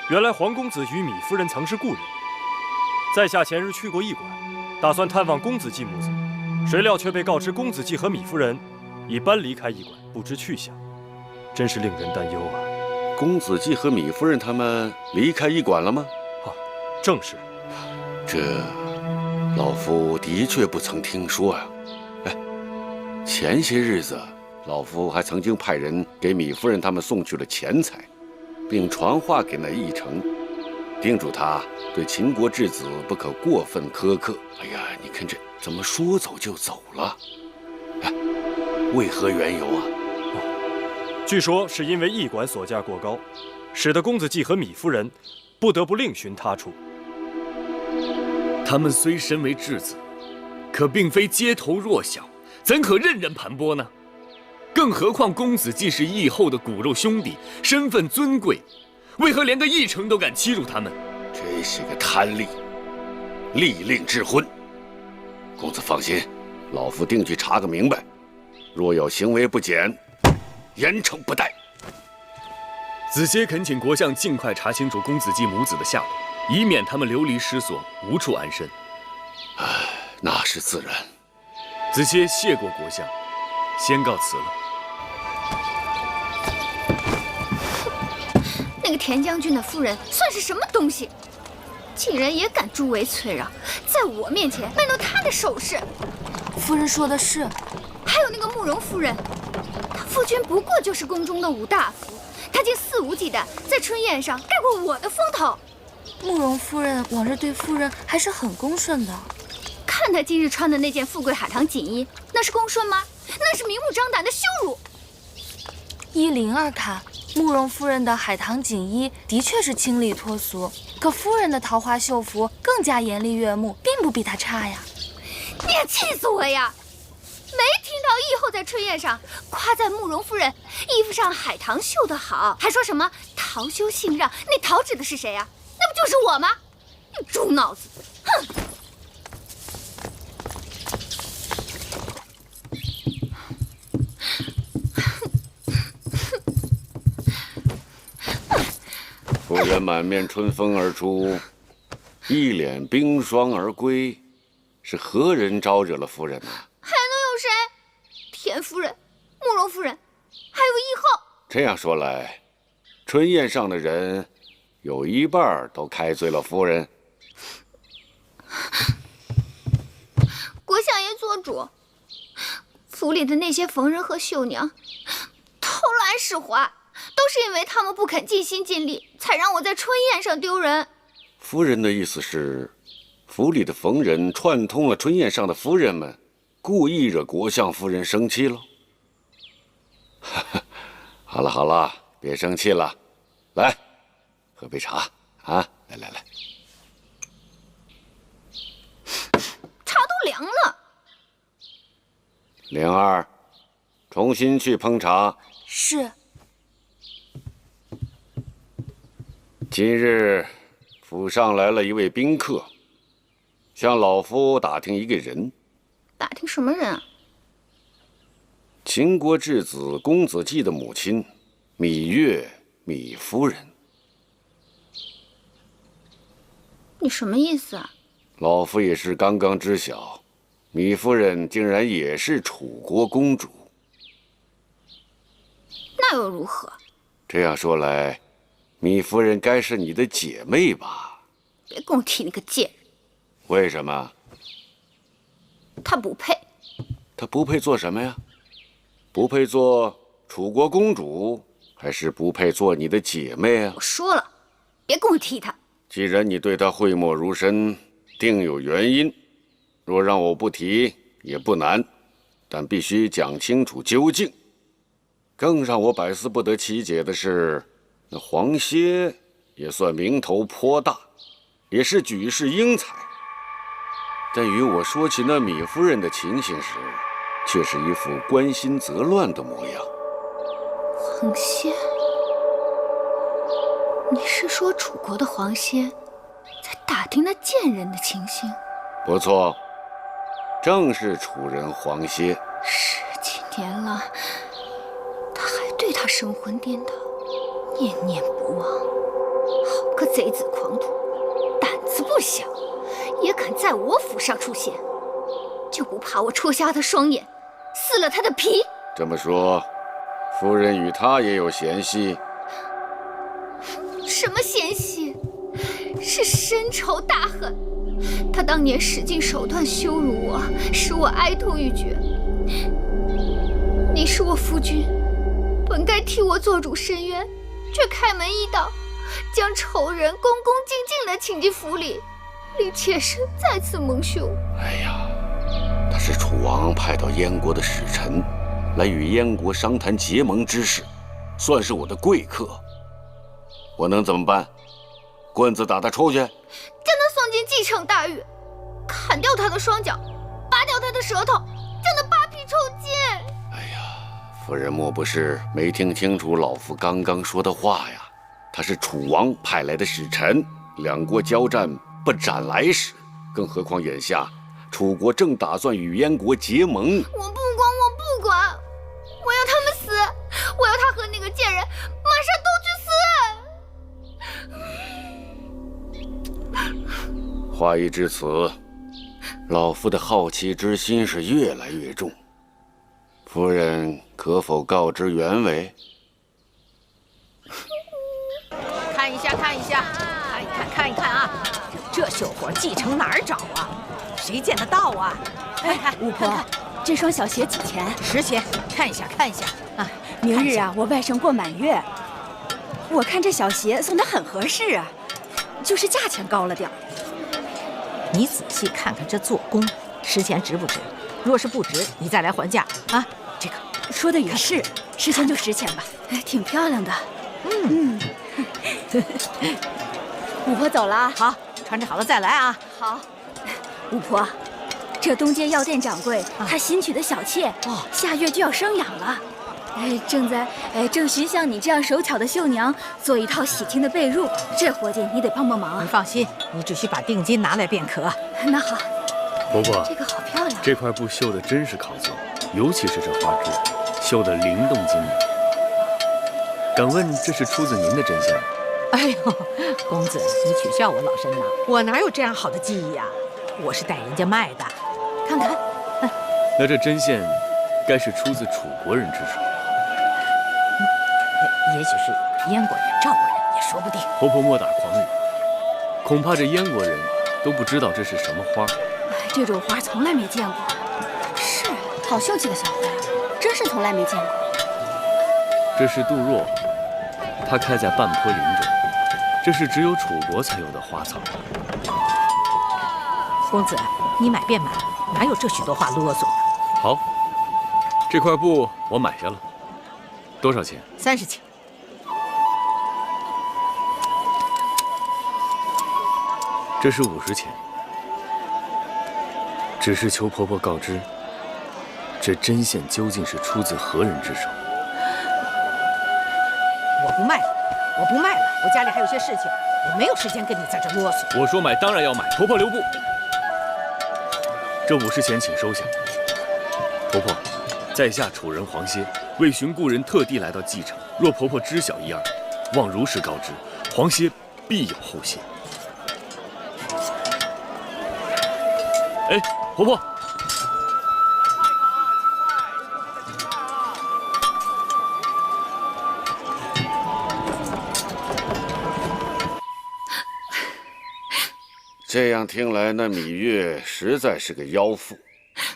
原来黄公子与芈夫人曾是故人。在下前日去过驿馆，打算探望公子季母子，谁料却被告知公子季和芈夫人已搬离开驿馆，不知去向，真是令人担忧啊！公子季和芈夫人他们离开驿馆了吗？啊，正是。这老夫的确不曾听说呀。哎，前些日子老夫还曾经派人给芈夫人他们送去了钱财，并传话给那驿丞，叮嘱他对秦国质子不可过分苛刻。哎呀，你看这怎么说走就走了？哎，为何缘由啊？据说是因为驿馆所价过高，使得公子季和芈夫人不得不另寻他处。他们虽身为质子，可并非街头弱小，怎可任人盘剥呢？更何况公子季是义后的骨肉兄弟，身份尊贵，为何连个驿丞都敢欺辱他们？这是个贪吏，利令智昏。公子放心，老夫定去查个明白，若有行为不检，严惩不贷。子歇恳请国相尽快查清楚公子季母子的下落，以免他们流离失所，无处安身。那是自然。子歇谢过国相，先告辞了。那个田将军的夫人算是什么东西？竟然也敢诸围催让，在我面前卖弄她的首饰。夫人说的是。还有那个慕容夫人，她夫君不过就是宫中的武大夫，她竟肆无忌惮在春宴上盖过我的风头。慕容夫人往日对夫人还是很恭顺的。看她今日穿的那件富贵海棠锦衣，那是恭顺吗？那是明目张胆的羞辱。依灵儿看，慕容夫人的海棠锦衣的确是清丽脱俗，可夫人的桃花绣服更加艳丽悦目，并不比她差呀。你也气死我呀！没听到义后在春宴上夸赞慕容夫人衣服上海棠绣得好，还说什么桃羞杏让，那桃指的是谁呀？那不就是我吗？你猪脑子！哼！夫人满面春风而出，一脸冰霜而归，是何人招惹了夫人呢？还能有谁？田夫人、慕容夫人，还有义后。这样说来，春宴上的人有一半都开罪了夫人。国相爷做主，府里的那些缝人和绣娘偷懒使滑，都是因为他们不肯尽心尽力，才让我在春宴上丢人。夫人的意思是，府里的缝人串通了春宴上的夫人们，故意惹国相夫人生气了。好了好了，别生气了，来，喝杯茶啊！来。茶都凉了。灵儿，重新去烹茶。是。今日府上来了一位宾客，向老夫打听一个人。打听什么人啊？秦国质子公子季的母亲，芈月，芈夫人。你什么意思啊？老夫也是刚刚知晓，芈夫人竟然也是楚国公主。那又如何？这样说来，芈夫人该是你的姐妹吧？别跟我提那个贱人。为什么？她不配。她不配做什么呀？不配做楚国公主，还是不配做你的姐妹啊？我说了，别跟我提她。既然你对她讳莫如深，定有原因。若让我不提也不难，但必须讲清楚究竟。更让我百思不得其解的是，那黄歇也算名头颇大，也是举世英才，但与我说起那芈夫人的情形时，却是一副关心则乱的模样。黄歇？你是说楚国的黄歇在打听那贱人的情形？不错，正是楚人黄歇。十几年了，他还对他神魂颠倒，念念不忘。好个贼子狂徒，胆子不小，也敢在我府上出现，就不怕我戳瞎他双眼，撕了他的皮？这么说，夫人与他也有嫌隙？什么嫌隙？是深仇大恨。他当年使尽手段羞辱我，使我哀痛欲绝。你是我夫君，本该替我做主伸冤，却开门一刀，将仇人恭恭敬敬地请进府里，令妾身再次蒙羞。哎呀，他是楚王派到燕国的使臣，来与燕国商谈结盟之事，算是我的贵客。我能怎么办？棍子打他出去？将他送进继承大狱，砍掉他的双脚，拔掉他的舌头，将他扒皮抽筋。夫人莫不是没听清楚老夫刚刚说的话呀？他是楚王派来的使臣，两国交战不斩来使，更何况眼下楚国正打算与燕国结盟。我不管，我要他们死，我要他和那个贱人马上都去死。话已至此，老夫的好奇之心是越来越重。夫人可否告知原委？看一下，看一看啊！这绣活继承哪儿找啊？谁见得到啊？看，巫婆，这双小鞋几钱？10钱，看一下啊！明日啊，我外甥过满月，我看这小鞋送的很合适啊，就是价钱高了点。你仔细看看这做工，10钱值不值？若是不值，你再来还价啊！这个说的也是，10钱就10钱吧。哎，挺漂亮的。巫婆走了，好，穿着好了再来啊。好。巫婆，这东街药店掌柜他新娶的小妾，下月就要生养了。正需像你这样手巧的绣娘做一套喜庆的被褥，这活计你得帮帮忙啊！你放心，你只需把定金拿来便可。那好。婆婆，这个好漂亮，这块布绣的真是考究，尤其是这花枝，绣得灵动精美。敢问这是出自您的针线吗？哎呦，公子，你取笑我老身呐？我哪有这样好的技艺呀？我是带人家卖的。看看，那这针线该是出自楚国人之手。也许是燕国人、赵国人也说不定。婆婆莫打诳语，恐怕这燕国人都不知道这是什么花。这种花从来没见过。是，好秀气的小花，真是从来没见过。这是杜若，它开在半坡林中，这是只有楚国才有的花草。公子，你买便买，哪有这许多话啰嗦的？好，这块布我买下了，多少钱？ 30钱。这是50钱，只是求婆婆告知，这针线究竟是出自何人之手？我不卖了，我不卖了，我家里还有些事情，我没有时间跟你在这啰嗦。我说买当然要买，婆婆留步。这50钱请收下。婆婆，在下楚人黄歇，为寻故人特地来到蓟城。若婆婆知晓一二，望如实告知，黄歇必有后谢。哎，婆婆。这样听来，那芈月实在是个妖妇，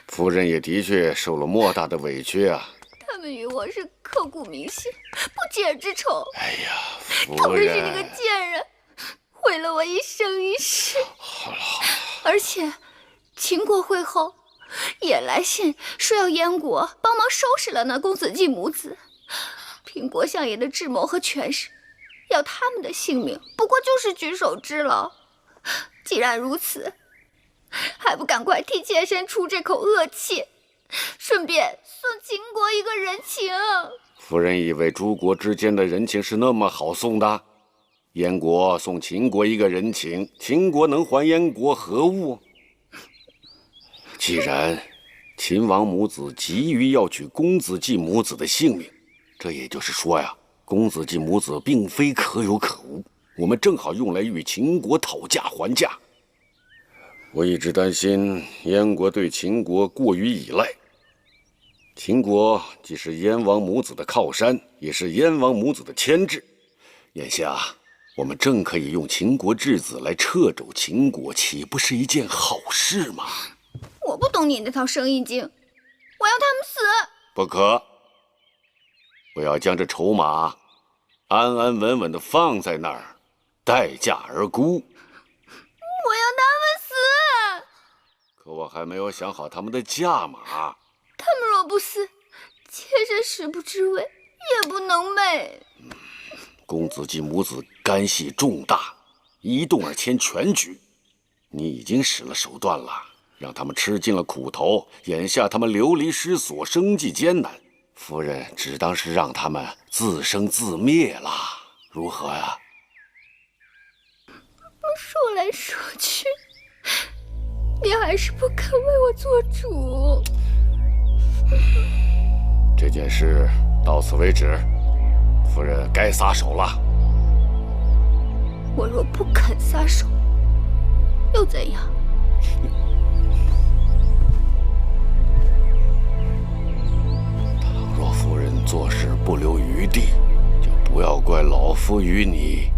夫人也的确受了莫大的委屈啊。他们与我是刻骨铭心、不解之仇。哎呀，夫特别是人，那个贱人，毁了我一生一世。好了好了，而且，秦国会后也来信说要燕国帮忙收拾了那公子季母子。凭国相爷的智谋和权势，要他们的性命不过就是举手之劳。既然如此，还不赶快替妾身出这口恶气，顺便送秦国一个人情。夫人以为诸国之间的人情是那么好送的？燕国送秦国一个人情，秦国能还燕国何物？既然秦王母子急于要取公子季母子的性命，这也就是说呀，公子季母子并非可有可无，我们正好用来与秦国讨价还价。我一直担心燕国对秦国过于依赖，秦国既是燕王母子的靠山，也是燕王母子的牵制。眼下我们正可以用秦国质子来掣肘秦国，岂不是一件好事吗？我不懂你那套生意经，我要他们死。不可，我要将这筹码安安稳稳地放在那儿，待价而沽。我要他们死。可我还没有想好他们的价码。他们若不死，妾身食不知味，夜不能寐。公子季母子干系重大，一动而牵全局。你已经使了手段了，让他们吃尽了苦头，眼下他们流离失所，生计艰难。夫人只当是让他们自生自灭了，如何呀？说来说去，你还是不肯为我做主。这件事到此为止，夫人该撒手了。我若不肯撒手，又怎样？倘若夫人做事不留余地，就不要怪老夫与你